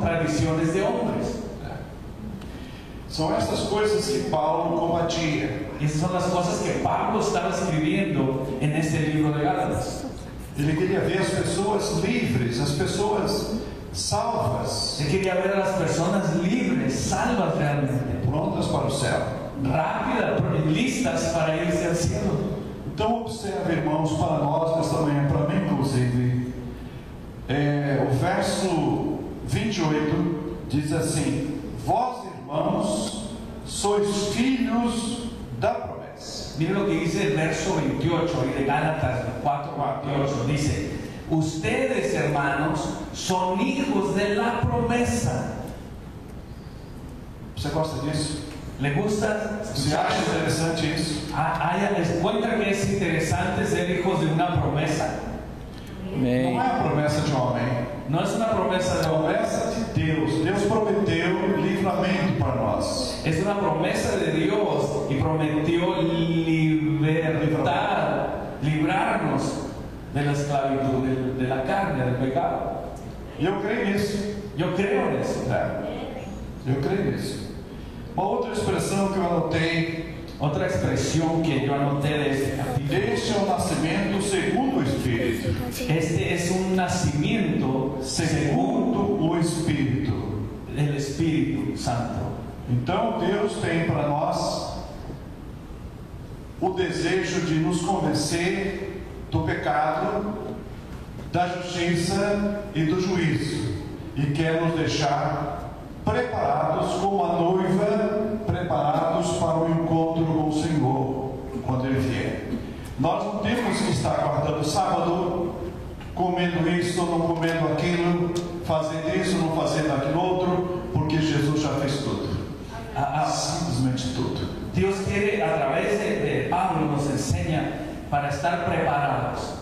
tradiciones de hombres. São essas coisas que Paulo combatia. Esas son las cosas que Pablo estaba escribiendo en este libro de Gálatas. Ele queria ver as pessoas livres, as pessoas salvas, Él quería ver a las personas libres, salvas realmente, prontas para o céu. rápidas, listas para irse al cielo. Então observe, irmãos, para nós nesta manhã, para mim inclusive, o verso 28 diz assim: vós, irmãos, sois filhos da promessa. Mire lo que dice el verso 28 y de Gálatas 4:28. Dice: ustedes, hermanos, son hijos de la promesa. Você gosta disso? ¿Le gusta? Você acha interessante isso? ¿Les encuentra que es interesante ser hijos de una promesa? Não é a promessa de homem, No es una promesa é de a hombre, promessa de Deus. Deus prometeu livramento para nós. es una promesa de Dios y prometió libertad, librarnos de la esclavitud, de la carne, del pecado. E eu creio nisso. Yo creo en eso. Eu creio nisso. Uma outra expressão que eu anotei: Otra expresión que yo anoté de este capítulo: este é o nascimento segundo o Espírito. este es un nacimiento Segundo o Espírito. del Espíritu Santo. Então Deus tem para nós o desejo de nos convencer do pecado, da justiça e do juízo, e quer nos deixar preparados como a noiva, preparados para o encontro com o Senhor quando Ele vier. Nós não temos que estar guardando sábado, comendo isso, não comendo aquilo, fazendo isso, não fazendo aquilo outro, porque Jesus já fez tudo. Simplesmente tudo. Dios quiere, a través de Pablo, nos enseña para estar preparados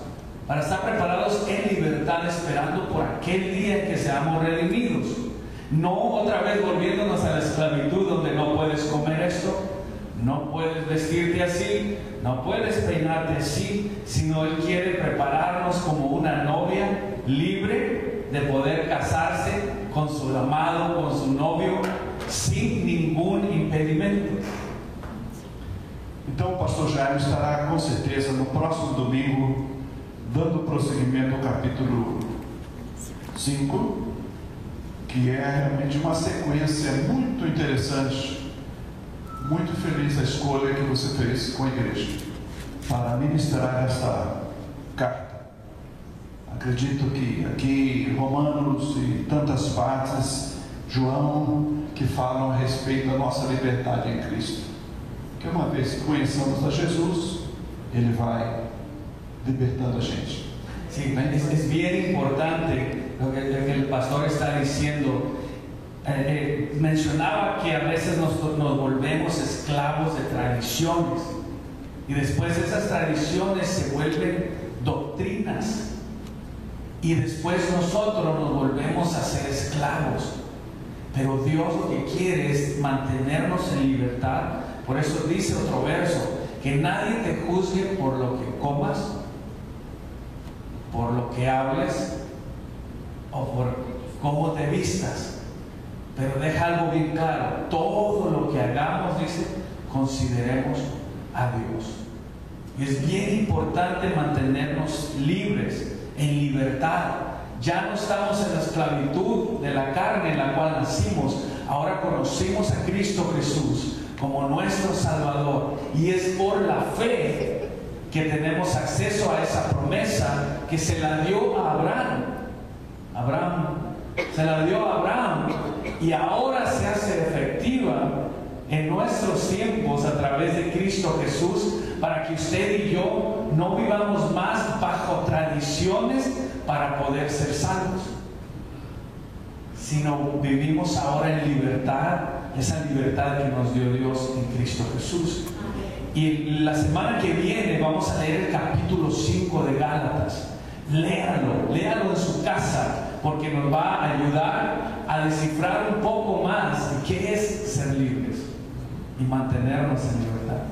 en libertad, esperando por aquel día en que seamos redimidos. No otra vez volviéndonos a la esclavitud, donde no puedes comer esto, no puedes vestirte así, no puedes peinarte así, sino Él quiere prepararnos como una novia libre de poder casarse con su amado, con su novio, sin ningún impedimento. Então o pastor Jaime estará com certeza no próximo domingo dando prosseguimento ao capítulo 5, que é realmente uma sequência muito interessante. Muito feliz a escolha que você fez com a igreja para ministrar esta carta. Acredito que aqui Romanos e tantas partes, João, que falam a respeito da nossa liberdade em Cristo. Que uma vez que conheçamos a Jesus, Ele vai libertando a gente. Sí, es bien importante lo que el pastor está diciendo. Mencionaba que a veces nos volvemos esclavos de tradiciones y después esas tradiciones se vuelven doctrinas y después nosotros nos volvemos a ser esclavos. Pero Dios lo que quiere es mantenernos en libertad. Por eso dice otro verso: que nadie te juzgue por lo que comas, por lo que hables o por cómo te vistas. Pero deja algo bien claro: todo lo que hagamos, dice, consideremos a Dios. Y es bien importante mantenernos libres, en libertad. Ya no estamos en la esclavitud de la carne en la cual nacimos. Ahora conocimos a Cristo Jesús como nuestro Salvador, y es por la fe que tenemos acceso a esa promesa que se la dio a Abraham. Se la dio a Abraham y ahora se hace efectiva en nuestros tiempos a través de Cristo Jesús, para que usted y yo no vivamos más bajo tradiciones para poder ser salvos, sino vivimos ahora en libertad, esa libertad que nos dio Dios en Cristo Jesús. Y la semana que viene vamos a leer el capítulo 5 de Gálatas. Léalo en su casa, porque nos va a ayudar a descifrar un poco más de qué es ser libres y mantenernos en libertad.